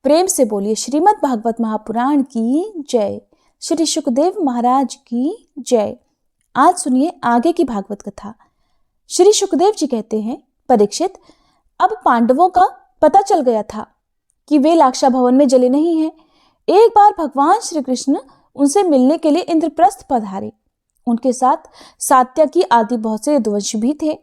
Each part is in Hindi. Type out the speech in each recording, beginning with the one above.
प्रेम से बोलिए श्रीमद् भागवत महापुराण की जय। श्री सुखदेव महाराज की जय। आज सुनिए आगे की भागवत कथा। श्री सुखदेव जी कहते हैं, परीक्षित, अब पांडवों का पता चल गया था कि वे लाक्षा भवन में जले नहीं हैं। एक बार भगवान श्री कृष्ण उनसे मिलने के लिए इंद्रप्रस्थ पधारे। उनके साथ सात्यकी आदि बहुत से यदुवंशी भी थे।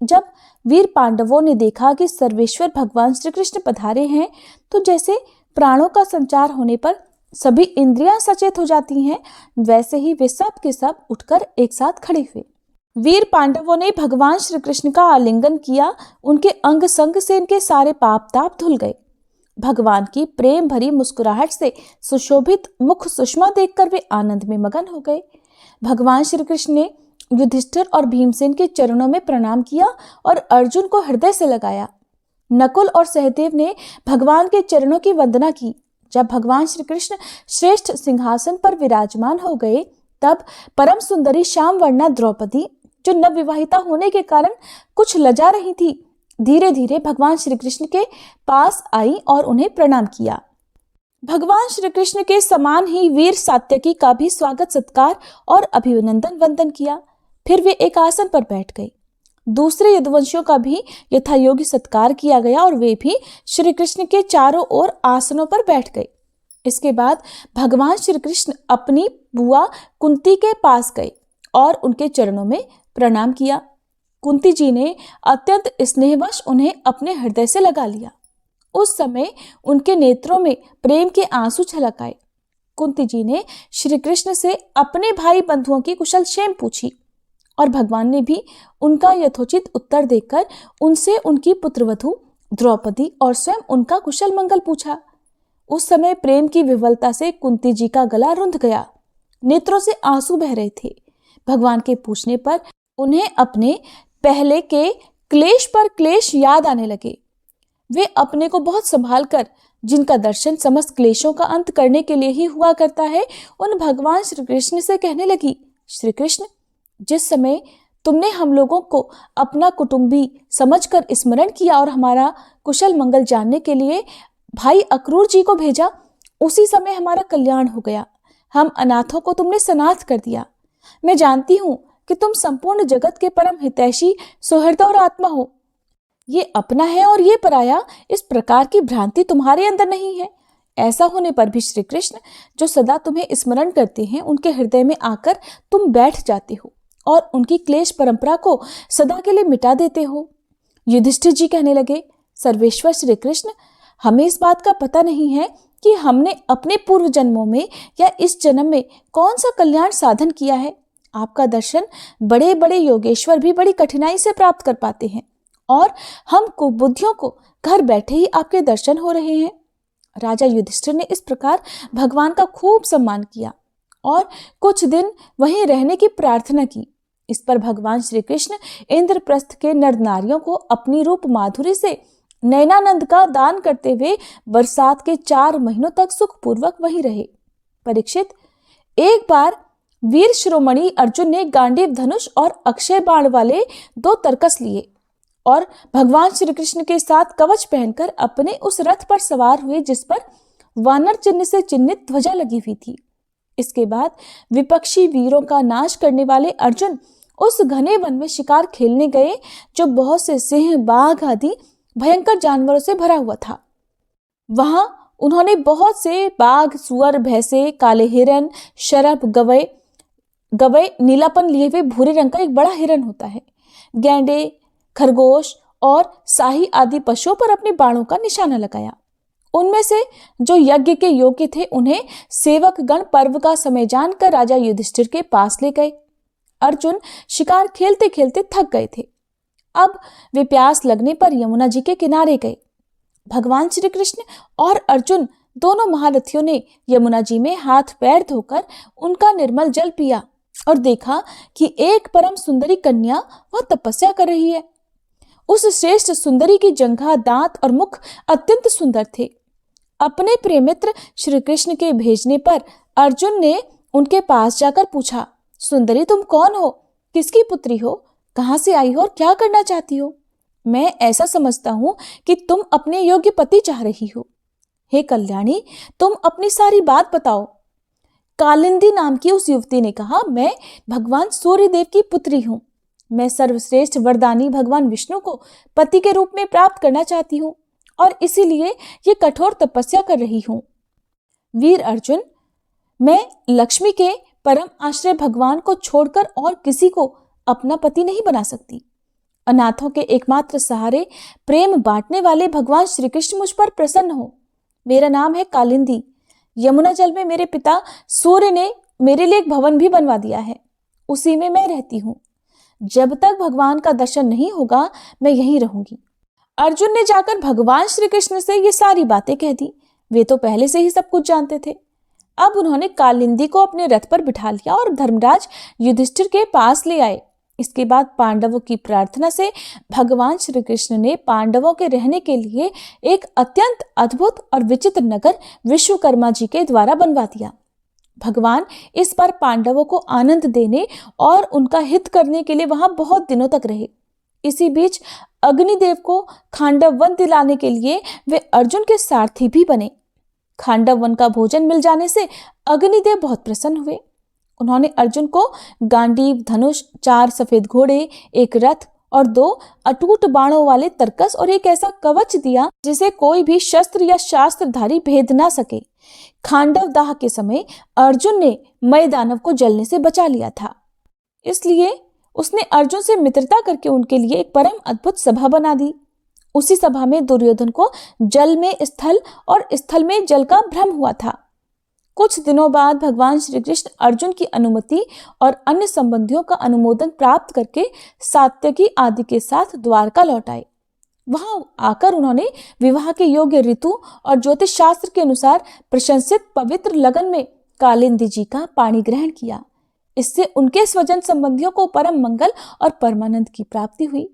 जब वीर पांडवों ने देखा कि सर्वेश्वर भगवान श्री कृष्ण पधारे हैं, तो जैसे प्राणों का संचार होने पर सभी इंद्रियां सचेत हो जाती हैं, वैसे ही वे सब के सब उठकर एक साथ खड़े हुए। वीर पांडवों ने भगवान श्री कृष्ण का आलिंगन किया। उनके अंग संग से इनके सारे पाप ताप धुल गए। भगवान की प्रेम भरी मुस्कुराहट से सुशोभित मुख सुषमा देखकर वे आनंद में मगन हो गए। भगवान श्री कृष्ण ने युधिष्ठिर और भीमसेन के चरणों में प्रणाम किया और अर्जुन को हृदय से लगाया। नकुल और सहदेव ने भगवान के चरणों की वंदना की। जब भगवान श्री कृष्ण श्रेष्ठ सिंहासन पर विराजमान हो गए, तब परम सुंदरी श्यामवर्णा द्रौपदी, जो नवविवाहिता होने के कारण कुछ लजा रही थी, धीरे धीरे भगवान श्री कृष्ण के पास आई और उन्हें प्रणाम किया। भगवान श्री कृष्ण के समान ही वीर सात्यकी का भी स्वागत सत्कार और अभिनंदन वंदन किया। फिर वे एक आसन पर बैठ गए। दूसरे यदुवंशियों का भी यथायोग्य सत्कार किया गया और वे भी श्री कृष्ण के चारों ओर आसनों पर बैठ गए। इसके बाद भगवान श्री कृष्ण अपनी बुआ कुंती के पास गए और उनके चरणों में प्रणाम किया। कुंती जी ने अत्यंत स्नेहवश उन्हें अपने हृदय से लगा लिया। उस समय उनके नेत्रों में प्रेम के आंसू छलक आए। कुंती जी ने श्री कृष्ण से अपने भाई बंधुओं की कुशल क्षेम पूछी और भगवान ने भी उनका यथोचित उत्तर देकर उनसे उनकी पुत्रवधू द्रौपदी और स्वयं उनका कुशल मंगल पूछा। उस समय प्रेम की विवलता से कुंती जी का गला रुंध गया, नेत्रों से आंसू बह रहे थे। भगवान के पूछने पर उन्हें अपने पहले के क्लेश पर क्लेश याद आने लगे। वे अपने को बहुत संभाल कर, जिनका दर्शन समस्त क्लेशों का अंत करने के लिए ही हुआ करता है, उन भगवान श्री कृष्ण से कहने लगी, श्री कृष्ण, जिस समय तुमने हम लोगों को अपना कुटुंबी समझकर स्मरण किया और हमारा कुशल मंगल जानने के लिए भाई अक्रूर जी को भेजा, उसी समय हमारा कल्याण हो गया। हम अनाथों को तुमने सनाथ कर दिया। मैं जानती हूँ कि तुम संपूर्ण जगत के परम हितैषी सुहृद और आत्मा हो। ये अपना है और ये पराया, इस प्रकार की भ्रांति तुम्हारे अंदर नहीं है। ऐसा होने पर भी श्री कृष्ण, जो सदा तुम्हें स्मरण करते हैं, उनके हृदय में आकर तुम बैठ जाते हो और उनकी क्लेश परंपरा को सदा के लिए मिटा देते हो। युधिष्ठिर जी कहने लगे, सर्वेश्वर श्री कृष्ण, हमें इस बात का पता नहीं है कि हमने अपने पूर्व जन्मों में या इस जन्म में कौन सा कल्याण साधन किया है। आपका दर्शन बड़े बड़े योगेश्वर भी बड़ी कठिनाई से प्राप्त कर पाते हैं और हम कुबुद्धियों को घर बैठे ही आपके दर्शन हो रहे हैं। राजा युधिष्ठिर ने इस प्रकार भगवान का खूब सम्मान किया और कुछ दिन वहीं रहने की प्रार्थना की। इस पर भगवान श्री कृष्ण इंद्रप्रस्थ के नर नारियों को अपनी रूप माधुरी से नयनानंद का दान करते हुए बरसात के 4 महीनों तक सुखपूर्वक वहीं रहे। परीक्षित, एक बार वीर शिरोमणि अर्जुन ने गांडीव धनुष और अक्षय बाण वाले 2 तरकस लिए और भगवान श्री कृष्ण के साथ कवच पहनकर अपने उस रथ पर सवार हुए जिस पर वानर चिन्ह से चिन्हित ध्वजा लगी हुई थी। इसके बाद विपक्षी वीरों का नाश करने वाले अर्जुन उस घने वन में शिकार खेलने गए, जो बहुत से सिंह, बाघ आदि भयंकर जानवरों से भरा हुआ था। वहां उन्होंने बहुत से बाघ, सुअर, भैंसे, काले हिरन, शरभ, गवय, नीलापन लिए हुए भूरे रंग का एक बड़ा हिरन होता है, गैंडे, खरगोश और शाही आदि पशुओं पर अपने बाणों का निशाना लगाया। उनमें से जो यज्ञ के योग्य थे, उन्हें सेवक गण पर्व का समय जानकर राजा युधिष्ठिर के पास ले गए। अर्जुन शिकार खेलते खेलते थक गए थे। अब वे प्यास लगने पर यमुना जी के किनारे गए। भगवान श्री कृष्ण और अर्जुन दोनों महारथियों ने यमुना जी में हाथ पैर धोकर उनका निर्मल जल पिया और देखा कि एक परम सुंदरी कन्या वह तपस्या कर रही है। उस श्रेष्ठ सुंदरी की जंघा, दांत और मुख अत्यंत सुंदर थे। अपने प्रेमित्र श्री कृष्ण के भेजने पर अर्जुन ने उनके पास जाकर पूछा, सुंदरी, तुम कौन हो? किसकी पुत्री हो? कहाँ से आई हो और क्या करना चाहती हो? मैं ऐसा समझता हूँ कि तुम अपने योग्य पति चाह रही हो। हे कल्याणी, तुम अपनी सारी बात बताओ। कालिंदी नाम की उस युवती ने कहा, मैं भगवान सूर्यदेव की पुत्री हूँ। मैं सर्वश्रेष्ठ वरदानी भगवान विष्णु को पति के रूप में प्राप्त करना चाहती हूँ और इसीलिए ये कठोर तपस्या कर रही हूँ। वीर अर्जुन, मैं लक्ष्मी के परम आश्रय भगवान को छोड़कर और किसी को अपना पति नहीं बना सकती। अनाथों के एकमात्र सहारे प्रेम बांटने वाले भगवान श्री कृष्ण मुझ पर प्रसन्न हो। मेरा नाम है कालिंदी। यमुना जल में मेरे पिता सूर्य ने मेरे लिए एक भवन भी बनवा दिया है, उसी में मैं रहती हूँ। जब तक भगवान का दर्शन नहीं होगा मैं यहीं रहूंगी। अर्जुन ने जाकर भगवान श्री कृष्ण से ये सारी बातें कह दी। वे तो पहले से ही सब कुछ जानते थे। अब उन्होंने कालिंदी को अपने रथ पर बिठा लिया और धर्मराज युधिष्ठिर के पास ले आए। इसके बाद पांडवों की प्रार्थना से भगवान श्री कृष्ण ने पांडवों के रहने के लिए एक अत्यंत अद्भुत और विचित्र नगर विश्वकर्मा जी के द्वारा बनवा दिया। भगवान इस बार पांडवों को आनंद देने और उनका हित करने के लिए वहां बहुत दिनों तक रहे। इसी बीच अग्निदेव को खांडव वन दिलाने के लिए वे अर्जुन के सारथी भी बने। खांडव वन का भोजन मिल जाने से अग्निदेव बहुत प्रसन्न हुए। उन्होंने अर्जुन को गांडीव, धनुष, 4 सफेद घोड़े, एक रथ और 2 अटूट बाणों वाले तरकस और एक ऐसा कवच दिया जिसे कोई भी शस्त्र या शास्त्रधारी भेद ना सके। खांडव दाह के समय अर्जुन ने मय दानव को जलने से बचा लिया था, इसलिए उसने अर्जुन से मित्रता करके उनके लिए एक परम अद्भुत सभा बना दी। उसी सभा में दुर्योधन को जल में स्थल और स्थल में जल का भ्रम हुआ था। कुछ दिनों बाद भगवान श्री कृष्ण अर्जुन की अनुमति और अन्य संबंधियों का अनुमोदन प्राप्त करके सात्यकी आदि के साथ द्वारका लौट आए। वहां आकर उन्होंने विवाह के योग्य ऋतु और ज्योतिष शास्त्र के अनुसार प्रशंसित पवित्र लगन में कालिंदी जी का पाणी ग्रहण किया। इससे उनके स्वजन संबंधियों को परम मंगल और परमानंद की प्राप्ति हुई।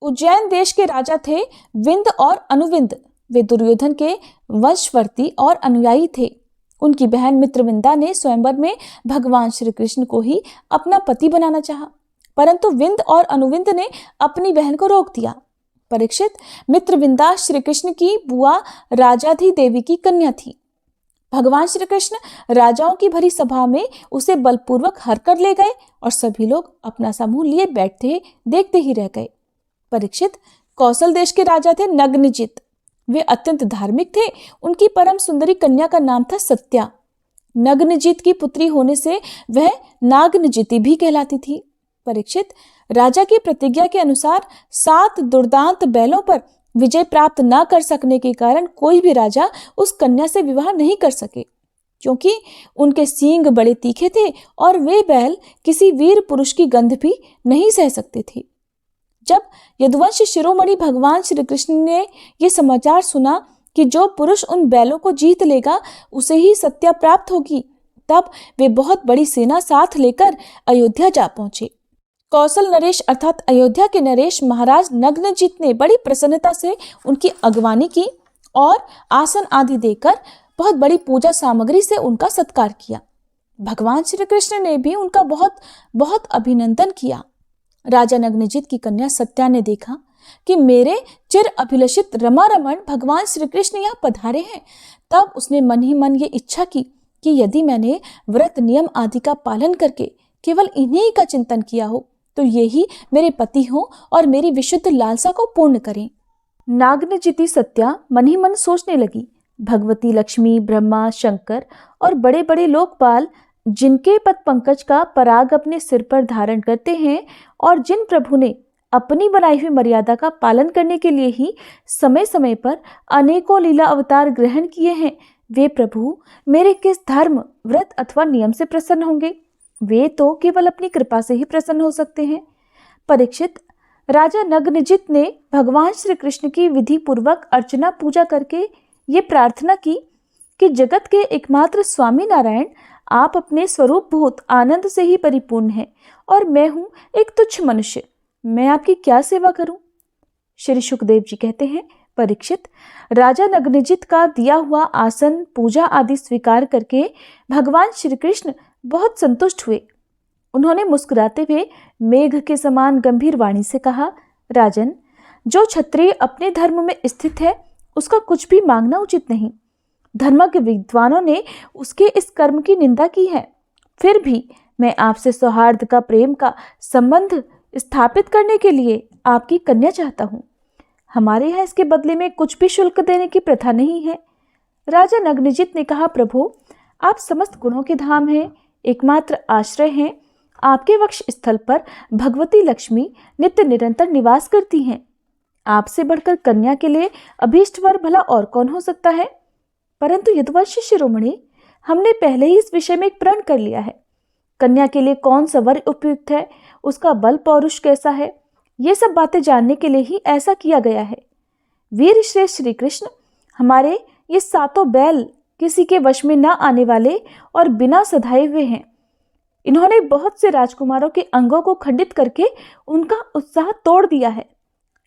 उज्जैन देश के राजा थे विंद और अनुविंद। वे दुर्योधन के वंशवर्ती और अनुयायी थे। उनकी बहन मित्रविंदा ने स्वयंवर में भगवान श्री कृष्ण को ही अपना पति बनाना चाहा, परंतु विंद और अनुविंद ने अपनी बहन को रोक दिया। परीक्षित, मित्रविंदा श्री कृष्ण की बुआ राजाधि देवी की कन्या थी। भगवान श्री कृष्ण राजाओं की भरी सभा में उसे बलपूर्वक हर कर ले गए और सभी लोग अपना समूह लिए बैठते देखते ही रह गए। परीक्षित, कौशल देश के राजा थे नग्नजित। वे अत्यंत धार्मिक थे। उनकी परम सुंदरी कन्या का नाम था सत्या। नग्नजित की पुत्री होने से वह नागनजिती भी कहलाती थी। परीक्षित, राजा की प्रतिज्ञा के अनुसार 7 दुर्दांत बैलों पर विजय प्राप्त न कर सकने के कारण कोई भी राजा उस कन्या से विवाह नहीं कर सके, क्योंकि उनके सींग बड़े तीखे थे और वे बैल किसी वीर पुरुष की गंध भी नहीं सह सकते थे। जब यदुवंशी शिरोमणि भगवान श्री कृष्ण ने यह समाचार सुना कि जो पुरुष उन बैलों को जीत लेगा उसे ही सत्या प्राप्त होगी, तब वे बहुत बड़ी सेना साथ लेकर अयोध्या जा पहुंचे। कौशल नरेश अर्थात अयोध्या के नरेश महाराज नग्नजित ने बड़ी प्रसन्नता से उनकी अगवानी की और आसन आदि देकर बहुत बड़ी पूजा सामग्री से उनका सत्कार किया। भगवान श्री कृष्ण ने भी उनका बहुत बहुत अभिनंदन किया। राजा नग्नजित की कन्या सत्या ने देखा कि मेरे चिर अभिलषित रमा रमण भगवान श्री कृष्ण यहाँ पधारे हैं। तब उसने मन ही मन ये इच्छा की कि यदि मैंने व्रत नियम आदि का पालन करके केवल इन्हीं का चिंतन किया हो तो ये ही मेरे पति हो और मेरी विशुद्ध लालसा को पूर्ण करें। नागनजिती सत्या मन ही मन सोचने लगी, भगवती लक्ष्मी, ब्रह्मा, शंकर और बड़े बड़े लोकपाल जिनके पद पंकज का पराग अपने सिर पर धारण करते हैं और जिन प्रभु ने अपनी बनाई हुई मर्यादा का पालन करने के लिए ही समय समय पर अनेकों लीला अवतार ग्रहण किए हैं, वे प्रभु मेरे किस धर्म, व्रत अथवा नियम से प्रसन्न होंगे? वे तो केवल अपनी कृपा से ही प्रसन्न हो सकते हैं। परीक्षित, राजा नग्नजित ने भगवान श्री कृष्ण की विधि पूर्वक अर्चना पूजा करके ये प्रार्थना की कि जगत के एकमात्र स्वामी नारायण, आप अपने स्वरूप भूत आनंद से ही परिपूर्ण हैं और मैं हूँ एक तुच्छ मनुष्य, मैं आपकी क्या सेवा करूं? श्री सुखदेव जी कहते हैं, परीक्षित, राजा नग्नजित का दिया हुआ आसन, पूजा आदि स्वीकार करके भगवान श्री कृष्ण बहुत संतुष्ट हुए। उन्होंने मुस्कुराते हुए मेघ के समान गंभीर वाणी से कहा, राजन, जो क्षत्रिय अपने धर्म में स्थित है उसका कुछ भी मांगना उचित नहीं। धर्मज्ञ विद्वानों ने उसके इस कर्म की निंदा की है। फिर भी मैं आपसे सौहार्द का, प्रेम का संबंध स्थापित करने के लिए आपकी कन्या चाहता हूँ। हमारे यहाँ इसके बदले में कुछ भी शुल्क देने की प्रथा नहीं है। राजा नग्नजित ने कहा, प्रभु, आप समस्त गुणों के धाम हैं, एकमात्र आश्रय हैं। आपके वक्ष स्थल पर भगवती लक्ष्मी नित्य निरंतर निवास करती हैं। आपसे बढ़कर कन्या के लिए अभीष्ट वर भला और कौन हो सकता है? परंतु यदुवंशी शिरोमणि, हमने पहले ही इस विषय में एक प्रण कर लिया है। कन्या के लिए कौन सा वर उपयुक्त है, उसका बल पौरुष कैसा है, ये सब बातें जानने के लिए ही ऐसा किया गया है। वीर श्रेष्ठ श्री कृष्ण, हमारे ये सातों बैल किसी के वश में न आने वाले और बिना सधाए हुए हैं। इन्होंने बहुत से राजकुमारों के अंगों को खंडित करके उनका उत्साह तोड़ दिया है।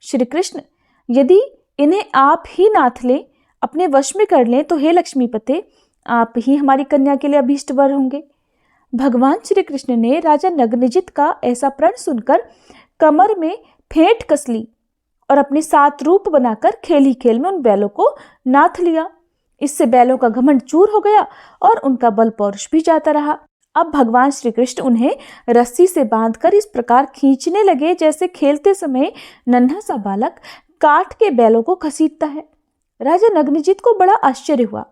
श्री कृष्ण, यदि इन्हें आप ही नाथ लें, अपने वश में कर लें, तो हे लक्ष्मीपते, आप ही हमारी कन्या के लिए अभीष्ट वर होंगे। भगवान श्री कृष्ण ने राजा नग्नजित का ऐसा प्रण सुनकर कमर में फेंट कस ली और अपने 7 रूप बनाकर खेल ही खेल में उन बैलों को नाथ लिया। इससे बैलों का घमंड चूर हो गया और उनका बल पौरुष भी जाता रहा। अब भगवान श्री कृष्ण उन्हें रस्सी से बांधकर इस प्रकार खींचने लगे जैसे खेलते समय नन्हा सा बालक काठ के बैलों को घसीटता है। राजा नग्नजित को बड़ा आश्चर्य हुआ।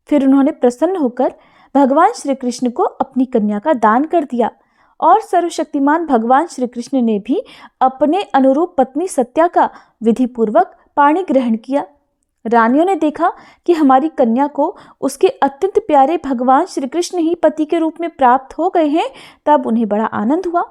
फिर उन्होंने प्रसन्न होकर भगवान श्री कृष्ण को अपनी कन्या का दान कर दिया और सर्वशक्तिमान भगवान श्री कृष्ण ने भी अपने अनुरूप पत्नी सत्या का विधि पूर्वक पाणी ग्रहण किया। रानियों ने देखा कि हमारी कन्या को उसके अत्यंत प्यारे भगवान श्री कृष्ण ही पति के रूप में प्राप्त हो गए हैं। तब उन्हें बड़ा आनंद हुआ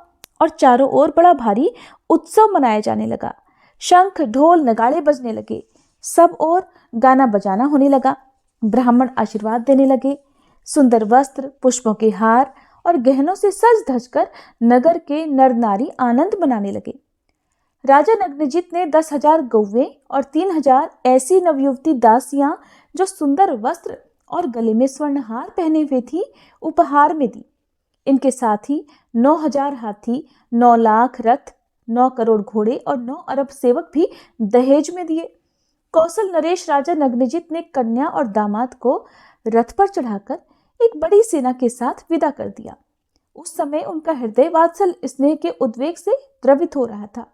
और चारों ओर बड़ा भारी उत्सव मनाया जाने लगा। शंख, ढोल, नगाड़े बजने लगे। सब ओर गाना बजाना होने लगा। ब्राह्मण आशीर्वाद देने लगे। सुंदर वस्त्र, पुष्पों के हार और गहनों से सज धज कर नगर के नर नारी आनंद मनाने लगे। राजा नग्नजित ने 10,000 गौवें और 3,000 ऐसी नवयुवती दासियां जो सुंदर वस्त्र और गले में स्वर्णहार पहने हुए थी, उपहार में दी। इनके साथ ही 9,000 हाथी, 9 लाख रथ, 9 करोड़ घोड़े और 9 अरब सेवक भी दहेज में दिए। कौशल नरेश राजा नग्नजित ने कन्या और दामाद को रथ पर चढ़ाकर एक बड़ी सेना के साथ विदा कर दिया। उस समय उनका हृदय वात्सल स्नेह के उद्वेग से द्रवित हो रहा था।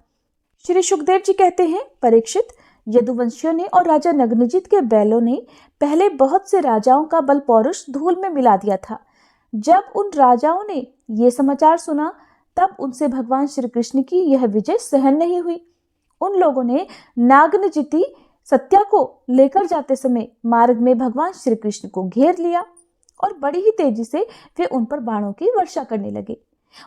श्री सुखदेव जी कहते हैं, परीक्षित, यदुवंशियों ने और राजा नग्नजित के बैलों ने पहले बहुत से राजाओं का बल पौरुष धूल में मिला दिया था। जब उन राजाओं ने ये समाचार सुना, तब उनसे भगवान श्री कृष्ण की यह विजय सहन नहीं हुई। उन लोगों ने नागनजिती सत्या को लेकर जाते समय मार्ग में भगवान श्री कृष्ण को घेर लिया और बड़ी ही तेजी से वे उन पर बाणों की वर्षा करने लगे।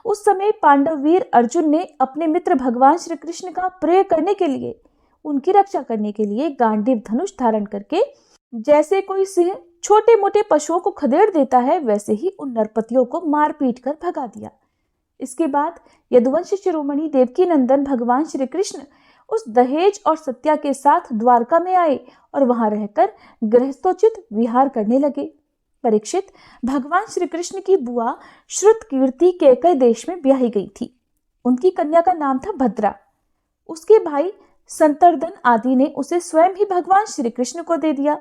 उस समय पांडव वीर अर्जुन ने अपने मित्र भगवान श्री कृष्ण का प्रयोग करने के लिए, उनकी रक्षा करने के लिए गांडीव धनुष धारण करके जैसे कोई सिंह छोटे मोटे पशुओं को खदेड़ देता है, वैसे ही उन नरपतियों को मार पीट कर भगा दिया। इसके बाद यदुवंश शिरोमणि देवकी नंदन भगवान श्री कृष्ण उस दहेज और सत्या के साथ द्वारका में आए और वहां रहकर गृहस्थोचित विहार करने लगे। परीक्षित, भगवान श्री कृष्ण की बुआ श्रुत कीर्ति कैकय देश में ब्याही गई थी। उनकी कन्या का नाम था भद्रा। उसके भाई संतर्दन आदि ने उसे स्वयं ही भगवान श्री कृष्ण को दे दिया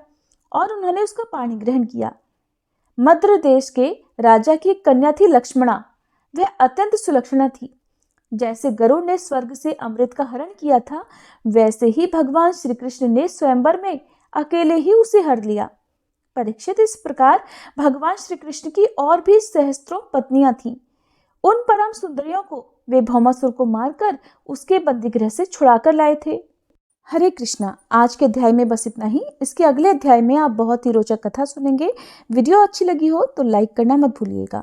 और उन्होंने उसका पाणी ग्रहण किया। मद्र देश के राजा की एक कन्या थी लक्ष्मणा। वह अत्यंत सुलक्षणा थी। जैसे गरुड़ ने स्वर्ग से अमृत का हरण किया था, वैसे ही भगवान श्री कृष्ण ने स्वयंवर में अकेले ही उसे हर लिया। परीक्षित, इस प्रकार भगवान श्री कृष्ण की और भी सहस्त्रों पत्नियां थीं। उन परम सुंदरियों को वे भौमासुर को मारकर उसके बंदीगृह से छुड़ाकर लाए थे। हरे कृष्णा। आज के अध्याय में बस इतना ही। इसके अगले अध्याय में आप बहुत ही रोचक कथा सुनेंगे। वीडियो अच्छी लगी हो तो लाइक करना मत भूलिएगा।